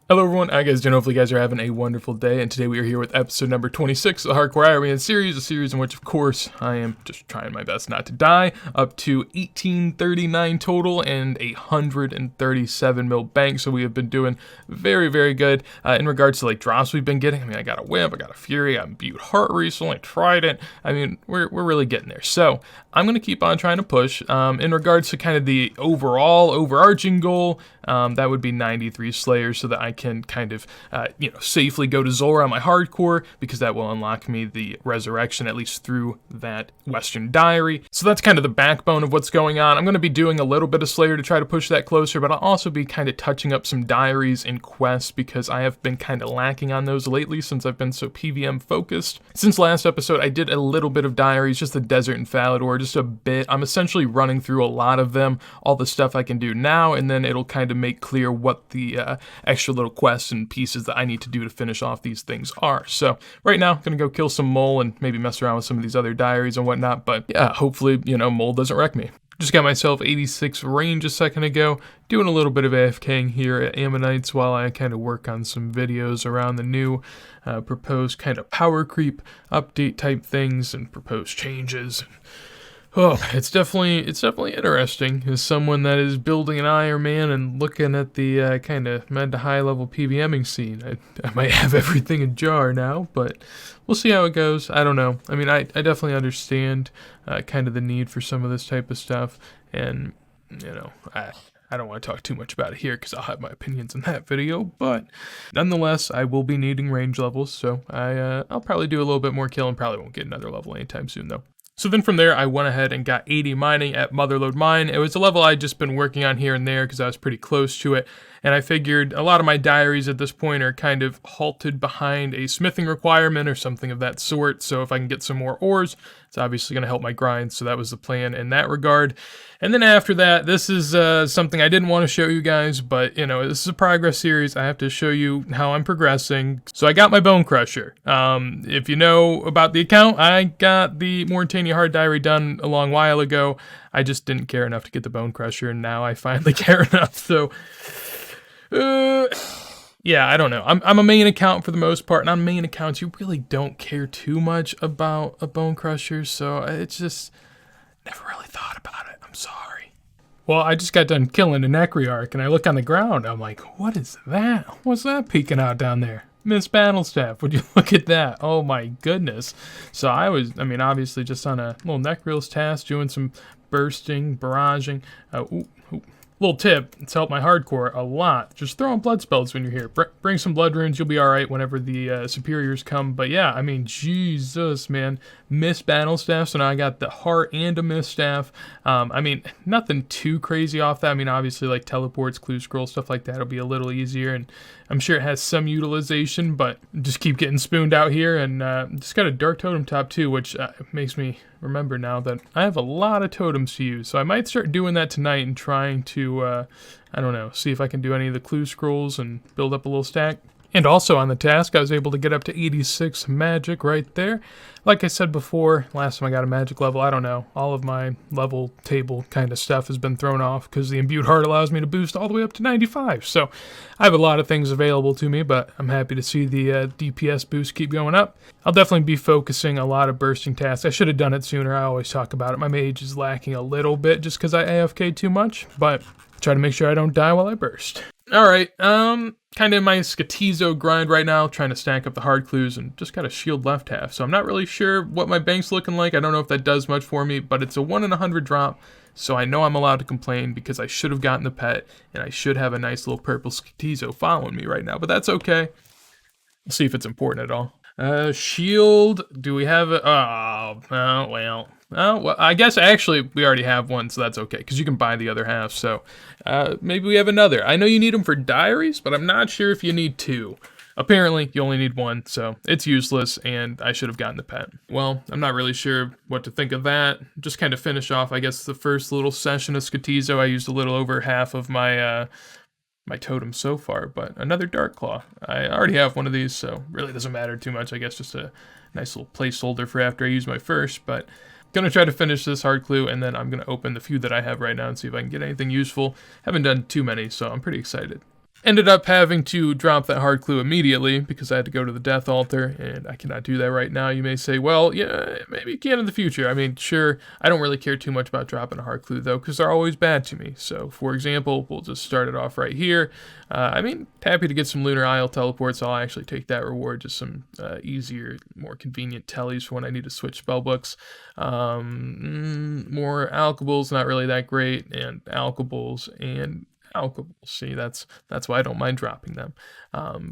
Hello everyone, I guys doing? Hopefully you guys are having a wonderful day, and today we are here with episode number 26 of the Hardcore Ironman series, a series in which, of course, I am just trying my best not to die, up to 1839 total and 137 mil bank, so we have been doing very, very good in regards to like drops we've been getting. I mean, I got a Whip, I got a Fury, I got Imbued Heart recently, Trident. I mean, we're really getting there, so I'm going to keep on trying to push. In regards to kind of the overall overarching goal, that would be 93 Slayers, so that I can kind of, safely go to Zora on my hardcore, because that will unlock me the resurrection, at least through that Western Diary. So that's kind of the backbone of what's going on. I'm going to be doing a little bit of Slayer to try to push that closer, but I'll also be kind of touching up some diaries and quests, because I have been kind of lacking on those lately since I've been so PvM focused. Since last episode, I did a little bit of diaries, just the Desert and Falador, just a bit. I'm essentially running through a lot of them, all the stuff I can do now, and then it'll kind of make clear what the extra little quests and pieces that I need to do to finish off these things are. So right now, I'm gonna go kill some mole and maybe mess around with some of these other diaries and whatnot, but yeah, hopefully, mole doesn't wreck me. Just got myself 86 range a second ago, doing a little bit of AFKing here at Ammonites while I kind of work on some videos around the new proposed kind of power creep update type things and proposed changes. Oh, it's definitely interesting as someone that is building an Ironman and looking at the kind of mid to high level PvMing scene. I might have everything in jar now, but we'll see how it goes. I don't know. I mean, I definitely understand kind of the need for some of this type of stuff, and I don't want to talk too much about it here because I'll have my opinions in that video, but nonetheless, I will be needing range levels, so I'll probably do a little bit more kill and probably won't get another level anytime soon though. So then from there, I went ahead and got 80 mining at Motherlode Mine. It was a level I'd just been working on here and there because I was pretty close to it. And I figured a lot of my diaries at this point are kind of halted behind a smithing requirement or something of that sort. So if I can get some more ores, it's obviously going to help my grind. So that was the plan in that regard. And then after that, this is something I didn't want to show you guys, but this is a progress series. I have to show you how I'm progressing. So I got my Bone Crusher. If you know about the account, I got the Mauritania Hard Diary done a long while ago. I just didn't care enough to get the Bone Crusher, and now I finally care enough. So yeah, I don't know. I'm a main account for the most part, and on main accounts, you really don't care too much about a Bone Crusher, so it's just never really thought about it. I'm sorry. Well, I just got done killing a Necryarch, and I look on the ground. I'm like, what is that? What's that peeking out down there? Miss Battlestaff, would you look at that? Oh my goodness. So obviously just on a little Necryals task, doing some bursting, barraging. Little tip, it's helped my hardcore a lot. Just throw in blood spells when you're here. Bring some blood runes, you'll be alright whenever the superiors come. But yeah, I mean, Jesus, man. Miss Battlestaff, so now I got the heart and a Miss Staff. Nothing too crazy off that. I mean, obviously, like teleports, clue scroll, stuff like that will be a little easier. And I'm sure it has some utilization, but just keep getting spooned out here. And just got a Dark Totem top too, which makes me remember now that I have a lot of totems to use. So I might start doing that tonight and trying to, see if I can do any of the clue scrolls and build up a little stack. And also on the task, I was able to get up to 86 magic right there. Like I said before, last time I got a magic level, I don't know, all of my level table kind of stuff has been thrown off because the Imbued Heart allows me to boost all the way up to 95. So I have a lot of things available to me, but I'm happy to see the DPS boost keep going up. I'll definitely be focusing a lot of bursting tasks. I should have done it sooner. I always talk about it. My mage is lacking a little bit just because I AFK too much, but try to make sure I don't die while I burst. Alright, kind of in my Skatizo grind right now, trying to stack up the hard clues and just got a shield left half. So I'm not really sure what my bank's looking like. I don't know if that does much for me, but it's a 1 in 100 drop. So I know I'm allowed to complain because I should have gotten the pet and I should have a nice little purple Skatizo following me right now, but that's okay. Let's see if it's important at all. Shield, do we have it? Well, I guess actually we already have one, so that's okay, because you can buy the other half, so maybe we have another. I know you need them for diaries, but I'm not sure if you need two. Apparently, you only need one, so it's useless, and I should have gotten the pet. Well, I'm not really sure what to think of that. Just kind of finish off, I guess, the first little session of Skatizo. I used a little over half of my my totem so far, but another Dark Claw. I already have one of these, so really doesn't matter too much. I guess just a nice little placeholder for after I use my first, but gonna try to finish this hard clue, and then I'm gonna open the few that I have right now and see if I can get anything useful. Haven't done too many, so I'm pretty excited. Ended up having to drop that hard clue immediately because I had to go to the death altar, and I cannot do that right now. You may say, well, yeah, maybe you can in the future. I mean, sure, I don't really care too much about dropping a hard clue, though, because they're always bad to me. So, for example, we'll just start it off right here. I mean, happy to get some Lunar Isle teleports. I'll actually take that reward, just some easier, more convenient tellies for when I need to switch spellbooks. More alkables, not really that great, and alkables and alkables. See, that's why I don't mind dropping them.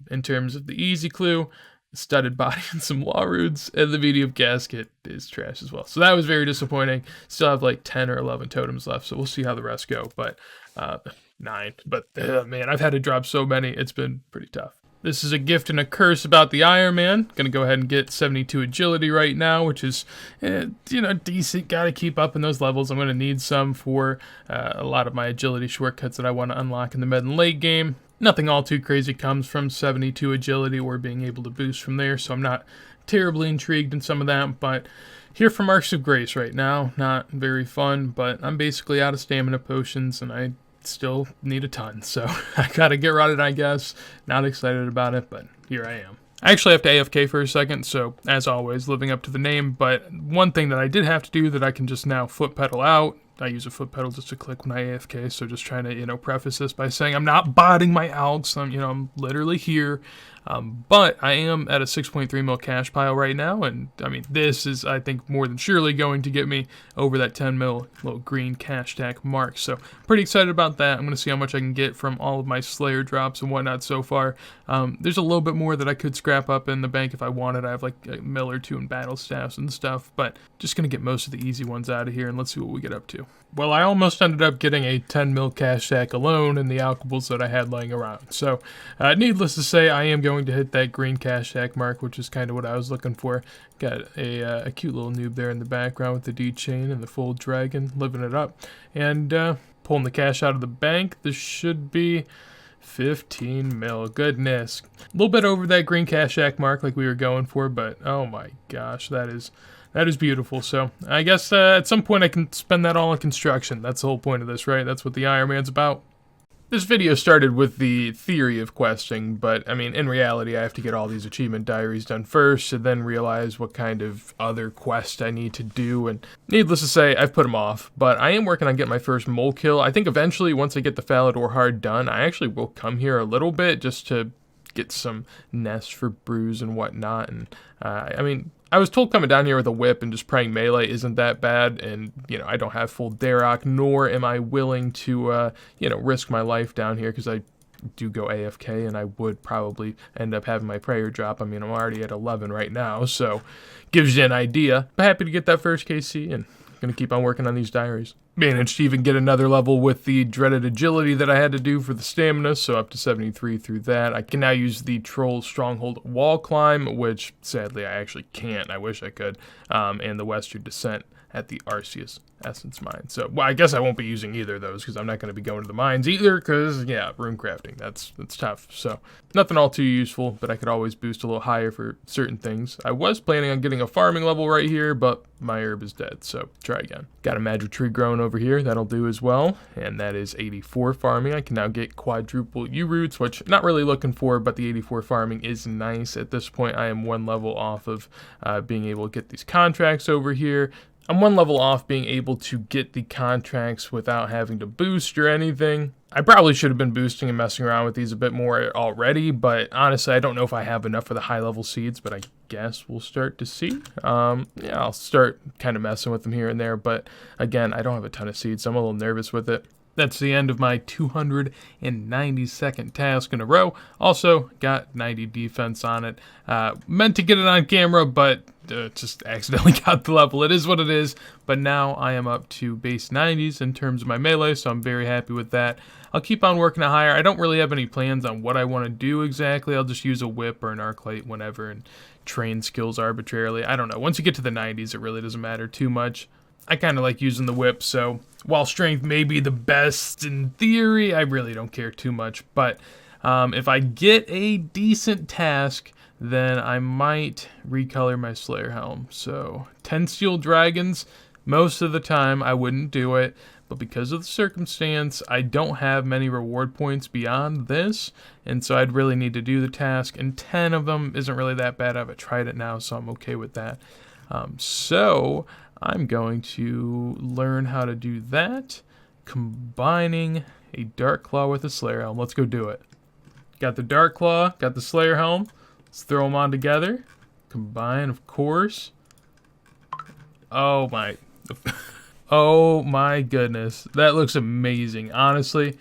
In terms of the easy clue, studded body and some law runes, and the medium gasket is trash as well. So that was very disappointing. Still have like 10 or 11 totems left, so we'll see how the rest go. But 9. But man, I've had to drop so many. It's been pretty tough. This is a gift and a curse about the Ironman. Gonna go ahead and get 72 agility right now, which is, decent. Gotta keep up in those levels. I'm gonna need some for a lot of my agility shortcuts that I want to unlock in the mid and late game. Nothing all too crazy comes from 72 agility or being able to boost from there, so I'm not terribly intrigued in some of that, but here for Marks of Grace right now. Not very fun, but I'm basically out of stamina potions, and I still need a ton, so I gotta get rid of it, I guess. Not excited about it, but here I am. I actually have to AFK for a second, so as always, living up to the name, but one thing that I did have to do that I can just now foot pedal out. I use a foot pedal just to click when I AFK, so just trying to, preface this by saying I'm not botting my alks. I'm literally here. But I am at a 6.3 mil cash pile right now, and I mean, this is, I think, more than surely going to get me over that 10 mil little green cash stack mark. So pretty excited about that. I'm going to see how much I can get from all of my Slayer drops and whatnot so far. There's a little bit more that I could scrap up in the bank if I wanted. I have like a mil or two in battle staffs and stuff, but just going to get most of the easy ones out of here, and let's see what we get up to. Well, I almost ended up getting a 10 mil cash stack alone in the alkables that I had laying around. So, needless to say, I am going to hit that green cash stack mark, which is kind of what I was looking for. Got a cute little noob there in the background with the D-chain and the full dragon, living it up. And pulling the cash out of the bank, this should be 15 mil. Goodness. A little bit over that green cash stack mark like we were going for, but oh my gosh, that is beautiful. So I guess at some point I can spend that all on construction. That's the whole point of this, right? That's what the Ironman's about. This video started with the theory of questing, but I mean, in reality, I have to get all these achievement diaries done first and then realize what kind of other quest I need to do. And needless to say, I've put them off, but I am working on getting my first mole kill. I think eventually, once I get the Falador Hard done, I actually will come here a little bit just to get some nests for brews and whatnot. And I mean, I was told coming down here with a whip and just praying melee isn't that bad, and, I don't have full Darok, nor am I willing to, risk my life down here, because I do go AFK, and I would probably end up having my prayer drop. I mean, I'm already at 11 right now, so gives you an idea. But happy to get that first KC, and gonna keep on working on these diaries. Managed to even get another level with the dreaded agility that I had to do for the stamina, so up to 73 through that. I can now use the Troll Stronghold wall climb, which sadly I actually can't. I wish I could. And the Western Descent at the Arceus Essence Mine. So, well, I guess I won't be using either of those because I'm not going to be going to the mines either because, yeah, rune crafting, that's tough. So, nothing all too useful, but I could always boost a little higher for certain things. I was planning on getting a farming level right here, but my herb is dead, so try again. Got a magic tree growing over here, that'll do as well, and that is 84 farming. I can now get quadruple U-roots, which not really looking for, but the 84 farming is nice. At this point, I am one level off of being able to get these contracts over here. I'm one level off being able to get the contracts without having to boost or anything. I probably should have been boosting and messing around with these a bit more already, but honestly, I don't know if I have enough for the high-level seeds, but I guess we'll start to see. Yeah, I'll start kind of messing with them here and there, but again, I don't have a ton of seeds, so I'm a little nervous with it. That's the end of my 292nd task in a row. Also, got 90 defense on it. Meant to get it on camera, but just accidentally got the level. It is what it is, but now I am up to base 90s in terms of my melee, so I'm very happy with that. I'll keep on working it higher. I don't really have any plans on what I want to do exactly. I'll just use a whip or an arc light whenever and train skills arbitrarily. I don't know. Once you get to the 90s, it really doesn't matter too much. I kind of like using the whip, so while strength may be the best in theory, I really don't care too much. But if I get a decent task, then I might recolor my Slayer helm. So 10 steel dragons, most of the time I wouldn't do it, but because of the circumstance, I don't have many reward points beyond this, and so I'd really need to do the task, and 10 of them isn't really that bad. I've tried it now, so I'm okay with that. So I'm going to learn how to do that, combining a Dark Claw with a Slayer Helm. Let's go do it. Got the Dark Claw, got the Slayer Helm. Let's throw them on together. Combine, of course. Oh my... Oh my goodness. That looks amazing, honestly.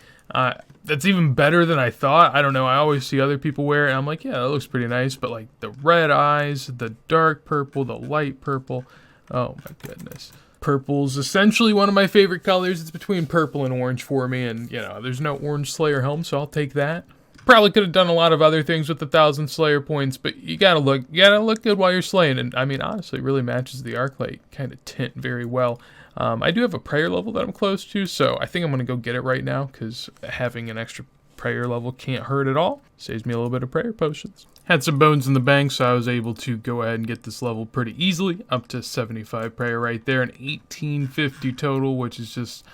That's even better than I thought. I don't know, I always see other people wear it, and I'm like, yeah, that looks pretty nice. But like the red eyes, the dark purple, the light purple. Oh my goodness. Purple's essentially one of my favorite colors. It's between purple and orange for me, and you know, there's no orange Slayer Helm, so I'll take that. Probably could have done a lot of other things with the 1,000 Slayer points, but you gotta look good while you're slaying. And I mean, honestly, it really matches the Arclight kind of tint very well. I do have a prayer level that I'm close to, so I think I'm gonna go get it right now, because having an extra prayer level can't hurt at all. Saves me a little bit of prayer potions. Had some bones in the bank, so I was able to go ahead and get this level pretty easily, up to 75 prayer right there, and 1850 total, which is just,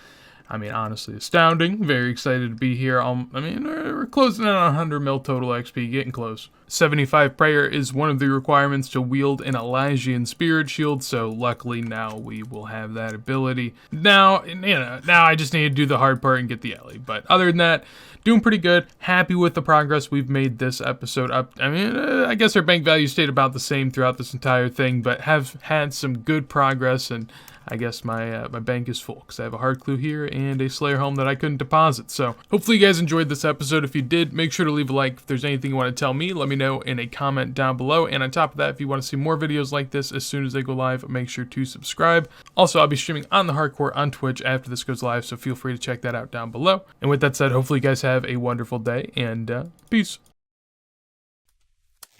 I mean, honestly astounding. Very excited to be here. I mean, we're closing in on 100 mil total XP, getting close. 75 prayer is one of the requirements to wield an Elysian Spirit Shield, so luckily now we will have that ability. Now, you know, now I just need to do the hard part and get the Ellie, but other than that, doing pretty good. Happy with the progress we've made this episode up. I mean, I guess our bank value stayed about the same throughout this entire thing, but have had some good progress, and I guess my bank is full because I have a hard clue here and a Slayer Helm that I couldn't deposit. So hopefully you guys enjoyed this episode. If you did, make sure to leave a like. If there's anything you want to tell me, let me know in a comment down below. And on top of that, if you want to see more videos like this as soon as they go live, make sure to subscribe. Also, I'll be streaming on the Hardcore on Twitch after this goes live, so feel free to check that out down below. And with that said, hopefully you guys have a wonderful day, and peace.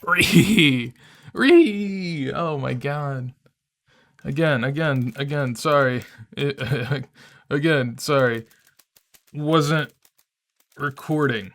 Oh my god. Again, sorry. Again, sorry. Wasn't recording.